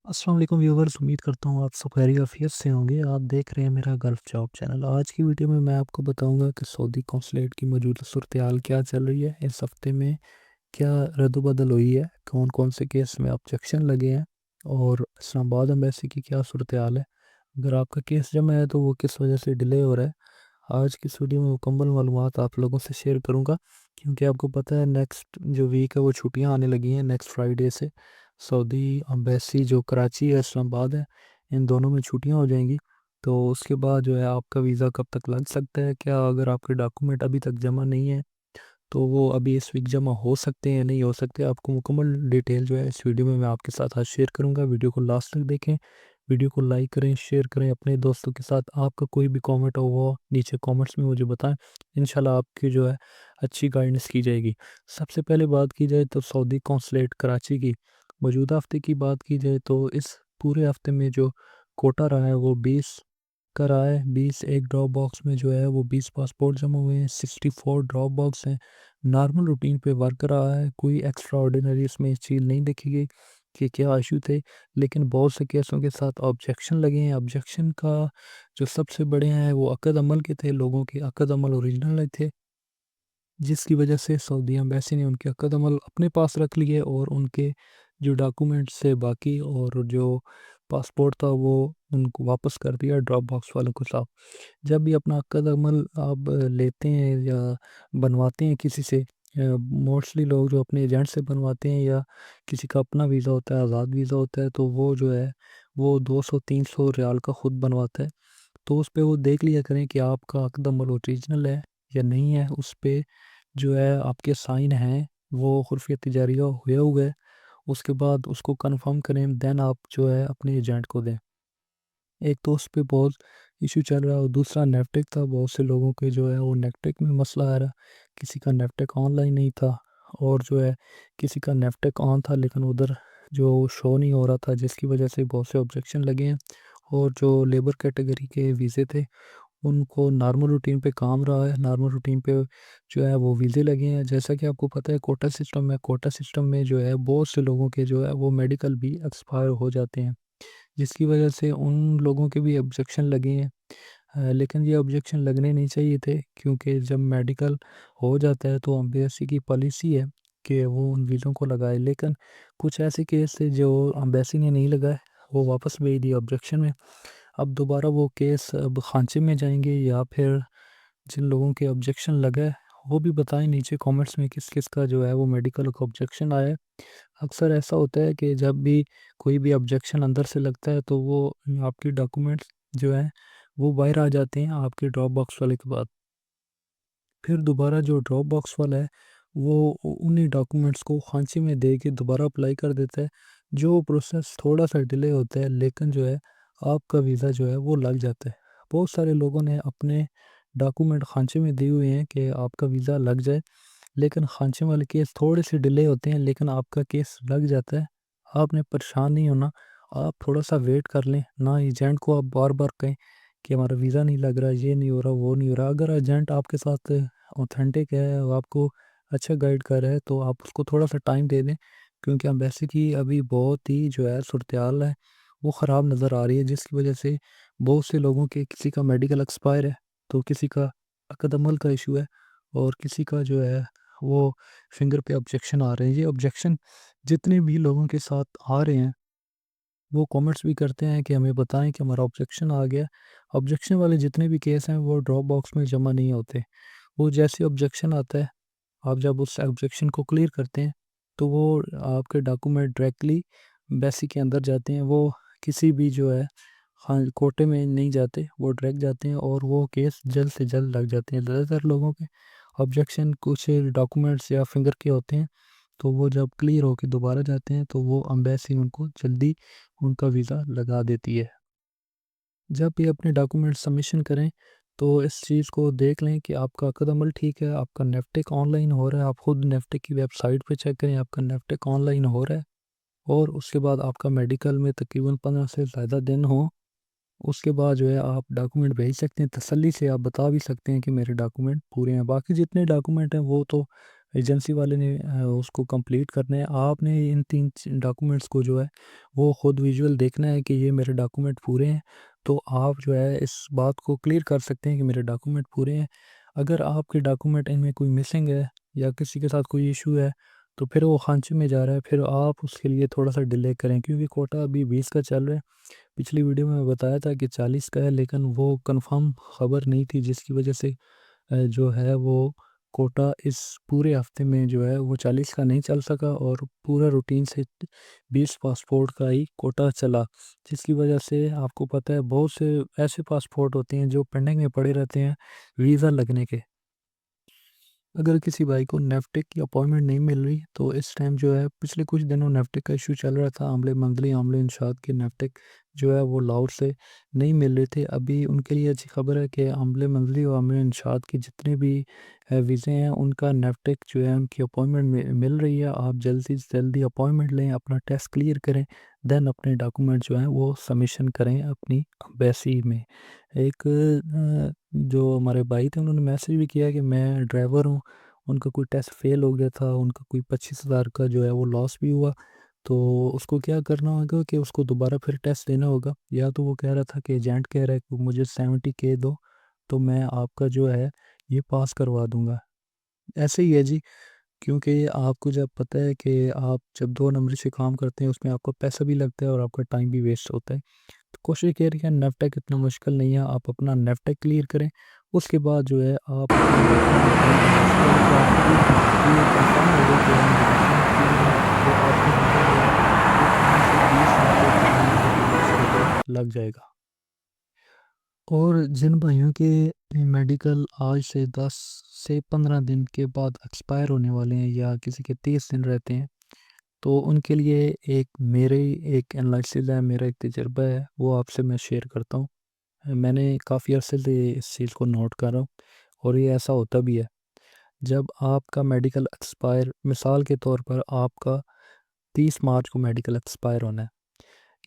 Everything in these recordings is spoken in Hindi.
अस्सलाम वालेकुम व्यूवर्स, उम्मीद करता हूँ आप सब खैरियत से होंगे। आप देख रहे हैं मेरा गल्फ़ जॉब चैनल। आज की वीडियो में मैं आपको बताऊंगा कि सऊदी कौंसलेट की मौजूदा सूरत-ए-हाल क्या चल रही है, इस हफ़्ते में क्या रद्द-बदल हुई है, कौन-कौन से केस में ऑब्जेक्शन लगे हैं और इस्लामाबाद एम्बेसी की क्या सूरत-ए-हाल है। अगर आपका केस जमा है तो वो किस वजह से डिले हो रहा है। आज की इस वीडियो में मुकम्मल मालूमात आप लोगों से शेयर करूँगा, क्योंकि आपको पता है नेक्स्ट जो वीक है वो छुट्टियाँ आने लगी हैं नेक्स्ट फ्राइडे से। सऊदी एम्बेसी जो कराची है, इस्लामाबाद है, इन दोनों में छुट्टियाँ हो जाएंगी। तो उसके बाद जो है आपका वीज़ा कब तक लग सकता है, क्या अगर आपके डॉक्यूमेंट अभी तक जमा नहीं है तो वो अभी इस वीक जमा हो सकते हैं या नहीं हो सकते। आपको मुकम्मल डिटेल जो है इस वीडियो में मैं आपके साथ आज शेयर करूँगा। वीडियो को लास्ट तक देखें, वीडियो को लाइक करें, शेयर करें अपने दोस्तों के साथ। आपका कोई भी कमेंट हो वो नीचे कमेंट्स में मुझे बताएं, इंशाल्लाह आपकी जो है अच्छी गाइडेंस की जाएगी। सबसे पहले बात की जाए तो सऊदी कौंसलेट कराची की मौजूदा हफ्ते की बात की जाए तो इस पूरे हफ्ते में जो कोटा रहा है वो 20 का रहा है। 20 एक ड्रॉप बॉक्स में जो है वो 20 पासपोर्ट जमा हुए हैं, 64 ड्रॉप बॉक्स हैं। नॉर्मल रूटीन पे वर्क रहा है, कोई एक्स्ट्रा ऑर्डिनरी इसमें इस चीज़ नहीं देखी गई कि क्या इशू थे। लेकिन बहुत से केसों के साथ ऑब्जेक्शन लगे हैं। ऑब्जेक्शन का जो सबसे बड़े हैं वो अकद अमल के थे, लोगों के अकद अमल ओरिजिनल थे, जिसकी वजह से सऊदी एम्बेसी ने उनके अकद अमल अपने पास रख लिए और उनके जो डॉक्यूमेंट्स से बाकी और जो पासपोर्ट था वो उनको वापस कर दिया ड्रॉप बॉक्स वालों के साथ। जब भी अपना अक्द अमल आप लेते हैं या बनवाते हैं किसी से, मोस्टली लोग जो अपने एजेंट से बनवाते हैं या किसी का अपना वीज़ा होता है, आज़ाद वीज़ा होता है, तो वो जो है वो 200-300 रियाल का ख़ुद बनवाता है। तो उस पे वो देख लिया करें कि आपका अक़द अमल ओरिजिनल है या नहीं है। उस पे जो है आपके साइन हैं वो हुर्फ़ियत तिजारिया हुए हुए है। उसके बाद उसको कंफर्म करें, देन आप जो है अपने एजेंट को दें। एक तो उस पे बहुत इशू चल रहा है और दूसरा नेफ्टिक था। बहुत से लोगों के जो है वो नेफ्टिक में मसला आ रहा, किसी का नेफ्टिक ऑनलाइन नहीं था और जो है किसी का नेफ्टिक ऑन था लेकिन उधर जो शो नहीं हो रहा था, जिसकी वजह से बहुत से ऑब्जेक्शन लगे हैं। और जो लेबर कैटेगरी के वीज़े थे उनको नॉर्मल रूटीन पे काम रहा है, नॉर्मल रूटीन पे जो है वो वीज़े लगे हैं। जैसा कि आपको पता है कोटा सिस्टम है, कोटा सिस्टम में जो है बहुत से लोगों के जो है वो मेडिकल भी एक्सपायर हो जाते हैं, जिसकी वजह से उन लोगों के भी ऑब्जेक्शन लगे हैं। लेकिन ये ऑब्जेक्शन लगने नहीं चाहिए थे, क्योंकि जब मेडिकल हो जाता है तो एम्बेसी की पॉलिसी है कि वो उन वीज़ों को लगाए। लेकिन कुछ ऐसे केस थे जो एम्बेसी ने नहीं लगाए, वो वापस भेज दिए ऑब्जेक्शन में। अब दोबारा वो केस अब खांचे में जाएंगे या फिर जिन लोगों के ऑब्जेक्शन लगा है वो भी बताएं नीचे कमेंट्स में किस किस का जो है वो मेडिकल का ऑब्जेक्शन आया है। अक्सर ऐसा होता है कि जब भी कोई भी ऑब्जेक्शन अंदर से लगता है तो वो आपकी डॉक्यूमेंट्स जो है वो बाहर आ जाते हैं आपके ड्रॉप बॉक्स वाले के बाद। फिर दोबारा जो ड्रॉप बॉक्स वाला है वो उन्हीं डॉक्यूमेंट्स को खांचे में दे के दोबारा अप्लाई कर देता है। जो प्रोसेस थोड़ा सा डिले होता है लेकिन जो है आपका वीज़ा जो है वो लग जाता है। बहुत सारे लोगों ने अपने डॉक्यूमेंट खांचे में दिए हुए हैं कि आपका वीज़ा लग जाए, लेकिन खांचे वाले केस थोड़े से डिले होते हैं लेकिन आपका केस लग जाता है। आपने परेशान नहीं होना, आप थोड़ा सा वेट कर लें, ना एजेंट को आप बार बार कहें कि हमारा वीज़ा नहीं लग रहा, ये नहीं हो रहा, वो नहीं हो रहा। अगर एजेंट आपके साथ ऑथेंटिक है और आपको अच्छा गाइड कर रहा है तो आप उसको थोड़ा सा टाइम दे दें, क्योंकि एम्बेसी की अभी बहुत ही जो है सूरत-ए-हाल है वो ख़राब नज़र आ रही है, जिसकी वजह से बहुत से लोगों के किसी का मेडिकल एक्सपायर है, तो किसी का अकदमल का इशू है और किसी का जो है वो फिंगर पे ऑब्जेक्शन आ रहे हैं। ये ऑब्जेक्शन जितने भी लोगों के साथ आ रहे हैं वो कमेंट्स भी करते हैं कि हमें बताएं कि हमारा ऑब्जेक्शन आ गया। ऑब्जेक्शन वाले जितने भी केस हैं वो ड्रॉप बॉक्स में जमा नहीं होते। वो जैसे ऑब्जेक्शन आता है, आप जब उस ऑब्जेक्शन को क्लियर करते हैं तो वो आपके डॉक्यूमेंट डायरेक्टली एम्बेसी के अंदर जाते हैं। वो किसी भी जो है हाँ कोटे में नहीं जाते, वो डायरेक्ट जाते हैं और वो केस जल्द से जल्द लग जाते हैं। ज़्यादातर लोगों के ऑब्जेक्शन कुछ डॉक्यूमेंट्स या फिंगर के होते हैं, तो वो जब क्लियर होके दोबारा जाते हैं तो वो एम्बेसी उनको जल्दी उनका वीज़ा लगा देती है। जब भी अपने डॉक्यूमेंट सबमिशन करें तो इस चीज़ को देख लें कि आपका कदमल ठीक है, आपका नेफ्टिक ऑनलाइन हो रहा है। आप खुद नेफ्टिक की वेबसाइट पे चेक करें आपका नेफ्टिक ऑनलाइन हो रहा है और उसके बाद आपका मेडिकल में तकरीबन 15 से ज़्यादा दिन हो। उसके बाद जो है आप डॉक्यूमेंट भेज सकते हैं, तसल्ली से आप बता भी सकते हैं कि मेरे डॉक्यूमेंट पूरे हैं। बाकी जितने डॉक्यूमेंट हैं वो तो एजेंसी वाले ने उसको कंप्लीट करना है। आपने इन 3 डॉक्यूमेंट्स को जो है वो खुद विजुअल देखना है कि ये मेरे डॉक्यूमेंट पूरे हैं, तो आप जो है इस बात को क्लियर कर सकते हैं कि मेरे डॉक्यूमेंट पूरे हैं। अगर आपके डॉक्यूमेंट इनमें कोई मिसिंग है या किसी के साथ कोई इशू है, तो फिर वो खांचे में जा रहा है, फिर आप उसके लिए थोड़ा-सा डिले करें, क्योंकि कोटा अभी 20 का चल रहा है। पिछली वीडियो में बताया था कि 40 का है, लेकिन वो कंफर्म खबर नहीं थी, जिसकी वजह से जो है वो कोटा इस पूरे हफ्ते में जो है वो 40 का नहीं चल सका, और पूरा रूटीन से 20 पासपोर्ट का ही कोटा चला, जिसकी वजह से आपको पता है बहुत से ऐसे पासपोर्ट होते हैं जो पेंडिंग में पड़े रहते हैं वीज़ा लगने के। अगर किसी भाई को नेफ्टेक की अपॉइंटमेंट नहीं मिल रही, तो इस टाइम जो है पिछले कुछ दिनों नेफ्टेक का इशू चल रहा था, आमले मंगली आमले इंशात के नेफ्टेक जो है वो लाहौर से नहीं मिल रहे थे। अभी उनके लिए अच्छी खबर है कि आमले मंगली और आमले इंशात के जितने भी वीज़े हैं उनका नेफ्टेक जो है उनकी अपॉइंटमेंट मिल रही है। आप जल्दी से जल्दी अपॉइंटमेंट लें, अपना टेस्ट क्लियर करें, देन अपने डॉक्यूमेंट जो हैं वो सबमिशन करें अपनी एम्बेसी में। एक जो हमारे भाई थे उन्होंने मैसेज भी किया कि मैं ड्राइवर हूँ, उनका कोई टेस्ट फेल हो गया था, उनका कोई 25,000 का जो है वो लॉस भी हुआ। तो उसको क्या करना होगा कि उसको दोबारा फिर टेस्ट देना होगा, या तो वो कह रहा था कि एजेंट कह रहा है कि मुझे 70K दो, तो मैं आपका जो है ये पास करवा दूंगा। ऐसे ही है जी, क्योंकि आपको जब पता है कि आप जब 2 नंबरी से काम करते हैं उसमें आपका पैसा भी लगता है और आपका टाइम भी वेस्ट होता है। तो कोशिश करिए, नेफ्टेक इतना मुश्किल नहीं है, आप अपना नेफ्टेक क्लियर करें, उसके बाद जो है आप अपने डॉक्यूमेंट दें एम्बेसी वालों को। आपको ये कंफर्म हो गया कि मेरे डॉक्यूमेंट क्लियर हैं, तो आपका वीज़ा जो है वो 15 से 20 दिन के टाइम जो है उसके ऊपर लग जाएगा। और जिन भाइयों के मेडिकल आज से 10 से 15 दिन के बाद एक्सपायर होने वाले हैं, या किसी के 30 दिन रहते हैं, तो उनके लिए एक मेरे एक एनालिसिस है, मेरा एक तजुर्बा है, वो आपसे मैं शेयर करता हूँ। मैंने काफ़ी अरसे से इस चीज़ को नोट कर रहा हूँ, और ये ऐसा होता भी है। जब आपका मेडिकल एक्सपायर, मिसाल के तौर पर आपका 30 मार्च को मेडिकल एक्सपायर होना है,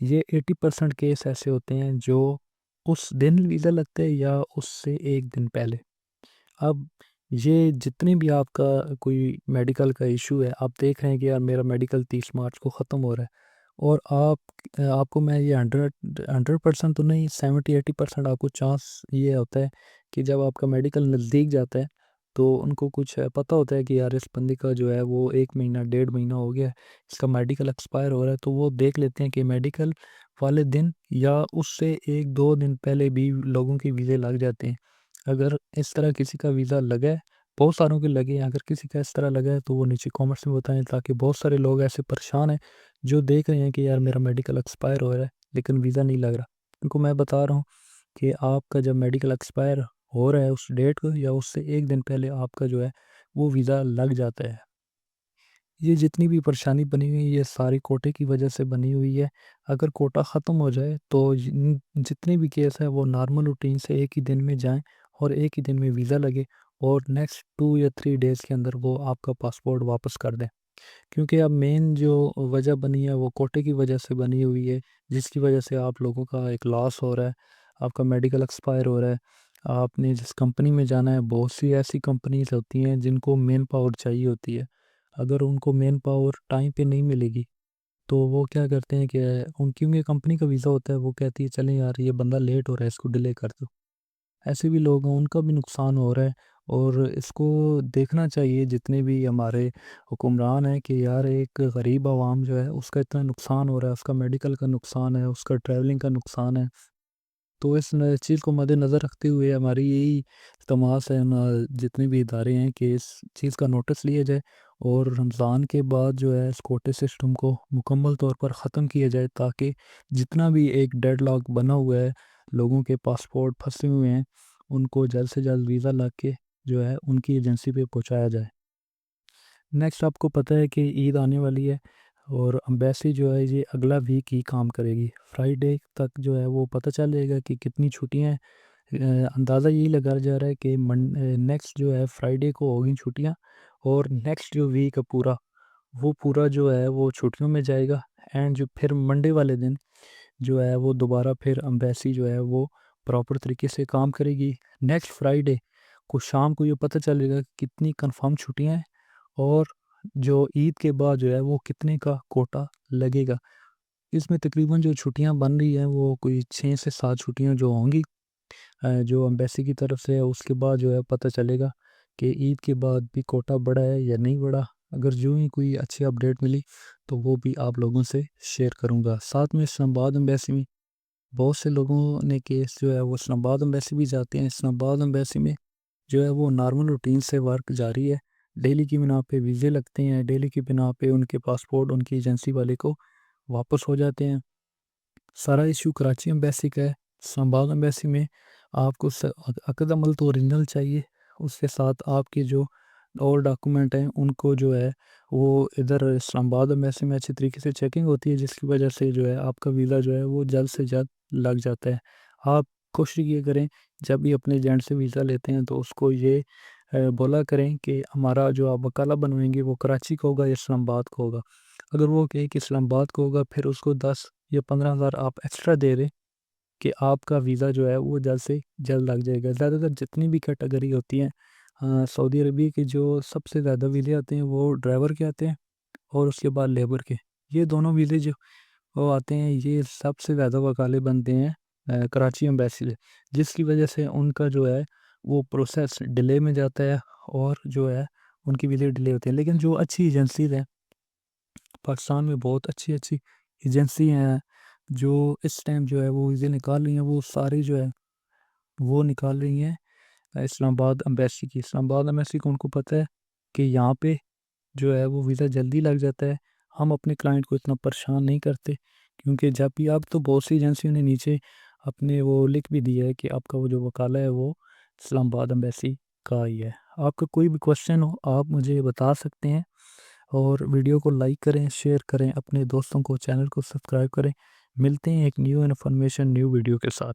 ये 80% केस ऐसे होते हैं जो उस दिन वीज़ा लगता है या उससे एक दिन पहले। अब ये जितने भी आपका कोई मेडिकल का इशू है, आप देख रहे हैं कि यार मेरा मेडिकल 30 मार्च को ख़त्म हो रहा है, और आपको मैं ये 100% तो नहीं, 70-80% आपको चांस ये होता है कि जब आपका मेडिकल नज़दीक जाता है, तो उनको कुछ पता होता है कि यार इस बंदे का जो है वो 1 महीना 1.5 महीना हो गया है, इसका मेडिकल एक्सपायर हो रहा है, तो वो देख लेते हैं कि मेडिकल वाले दिन या उससे 1-2 दिन पहले भी लोगों के वीज़े लग जाते हैं। अगर इस तरह किसी का वीज़ा लगा है, बहुत सारों के लगे हैं, अगर किसी का इस तरह लगा है तो वो नीचे कमेंट्स में बताएं, ताकि बहुत सारे लोग ऐसे परेशान हैं जो देख रहे हैं कि यार मेरा मेडिकल एक्सपायर हो रहा है लेकिन वीज़ा नहीं लग रहा। उनको मैं बता रहा हूँ कि आपका जब मेडिकल एक्सपायर हो रहा है उस डेट को या उससे एक दिन पहले आपका जो है वो वीज़ा लग जाता है। ये जितनी भी परेशानी बनी हुई है ये सारी कोटे की वजह से बनी हुई है। अगर कोटा ख़त्म हो जाए तो जितने भी केस हैं वो नॉर्मल रूटीन से एक ही दिन में जाएँ, और एक ही दिन में वीज़ा लगे, और नेक्स्ट 2 या 3 डेज़ के अंदर वो आपका पासपोर्ट वापस कर दें। क्योंकि अब मेन जो वजह बनी है वो कोटे की वजह से बनी हुई है, जिसकी वजह से आप लोगों का एक लॉस हो रहा है, आपका मेडिकल एक्सपायर हो रहा है। आपने जिस कंपनी में जाना है, बहुत सी ऐसी कंपनीज़ होती हैं जिनको मैन पावर चाहिए होती है। अगर उनको मैन पावर टाइम पे नहीं मिलेगी, तो वो क्या करते हैं कि उनकी उनकी कंपनी का वीज़ा होता है, वो कहती है चलें यार ये बंदा लेट हो रहा है, इसको डिले कर दो। ऐसे भी लोग हैं, उनका भी नुकसान हो रहा है, और इसको देखना चाहिए जितने भी हमारे हुक्मरान हैं कि यार एक गरीब आवाम जो है उसका इतना नुकसान हो रहा है, उसका मेडिकल का नुकसान है, उसका ट्रैवलिंग का नुकसान है। तो इस चीज़ को मद्देनज़र रखते हुए हमारी यही तमाश है न, जितने भी इदारे हैं, कि इस चीज़ का नोटिस लिया जाए, और रमज़ान के बाद जो है इस कोटे सिस्टम को मुकम्मल तौर पर ख़त्म किया जाए, ताकि जितना भी एक डेडलॉक बना हुआ है, लोगों के पासपोर्ट फंसे हुए हैं, उनको जल्द से जल्द वीज़ा लग के जो है उनकी एजेंसी पे पहुंचाया जाए। नेक्स्ट आपको पता है कि ईद आने वाली है, और एम्बेसी जो है ये अगला वीक ही काम करेगी। फ्राइडे तक जो है वो पता चल जाएगा कि कितनी छुट्टियां हैं। अंदाज़ा यही लगाया जा रहा है कि नेक्स्ट जो है फ्राइडे को होगी छुट्टियां, और नेक्स्ट जो वीक है पूरा, वो पूरा जो है वो छुट्टियों में जाएगा। एंड जो फिर मंडे वाले दिन जो है वो दोबारा फिर एम्बेसी जो है वो प्रॉपर तरीके से काम करेगी। नेक्स्ट फ्राइडे को शाम को ये पता चलेगा कि कितनी कंफर्म छुट्टियां हैं, और जो ईद के बाद जो है वो कितने का कोटा लगेगा। इसमें तकरीबन जो छुट्टियाँ बन रही हैं वो कोई 6 से 7 छुट्टियाँ जो होंगी जो एम्बेसी की तरफ से है, उसके बाद जो है पता चलेगा कि ईद के बाद भी कोटा बढ़ा है या नहीं बढ़ा। अगर यूँ ही कोई अच्छी अपडेट मिली तो वो भी आप लोगों से शेयर करूँगा। साथ में इस्लामाबाद एम्बेसी में बहुत से लोगों ने केस जो है वो इस्लामाबाद एम्बेसी भी जाते हैं। इस्लामाबाद एम्बेसी में जो है वो नॉर्मल रूटीन से वर्क जारी है। डेली की बिना पे वीज़े लगते हैं, डेली की बिना पे उनके पासपोर्ट उनकी एजेंसी वाले को वापस हो जाते हैं। सारा इशू कराची एम्बेसी का है। इस्लामाबाद एम्बेसी में आपको अक़द अमल तो ओरिजिनल चाहिए, उसके साथ आपके जो और डॉक्यूमेंट हैं उनको जो है वो इधर इस्लामाबाद एम्बेसी में अच्छी तरीके से चेकिंग होती है, जिसकी वजह से जो है आपका वीज़ा जो है वो जल्द से जल्द लग जाता है। आप कोशिश ये करें जब भी अपने एजेंट से वीज़ा लेते हैं तो उसको ये बोला करें कि हमारा जो आप वकाला बनवाएंगे वो कराची का होगा या इस्लामाबाद का होगा। अगर वो कहे कि इस्लामाबाद का होगा, फिर उसको 10 या 15,000 आप एक्स्ट्रा दे दें कि आपका वीज़ा जो है वो जल्द से जल्द लग जाएगा। ज़्यादातर जितनी भी कैटेगरी होती हैं सऊदी अरबिया के जो सबसे ज़्यादा वीज़े आते हैं वो ड्राइवर के आते हैं और उसके बाद लेबर के। ये दोनों वीज़े जो वो आते हैं ये सबसे ज़्यादा वकाले बनते हैं कराची एम्बेसी से, जिसकी वजह से उनका जो है वो प्रोसेस डिले में जाता है और जो है उनकी वीज़े डिले होते हैं। लेकिन जो अच्छी एजेंसीज़ हैं पाकिस्तान में, बहुत अच्छी-अच्छी एजेंसी हैं, जो इस टाइम जो है वो वीज़े निकाल रही हैं, वो सारी जो है वो निकाल रही हैं इस्लामाबाद एम्बेसी की। इस्लामाबाद एम्बेसी को उनको पता है कि यहाँ पे जो है वो वीज़ा जल्दी लग जाता है। हम अपने क्लाइंट को इतना परेशान नहीं करते, क्योंकि जब भी आप तो बहुत सी एजेंसियों ने नीचे अपने वो लिख भी दिया है कि आपका वो जो वकाला है वो इस्लामाबाद एम्बेसी का ही है। आपका कोई भी क्वेश्चन हो आप मुझे बता सकते हैं और वीडियो को लाइक करें, शेयर करें, अपने दोस्तों को चैनल को सब्सक्राइब करें। मिलते हैं एक न्यू इन्फॉर्मेशन न्यू वीडियो के साथ।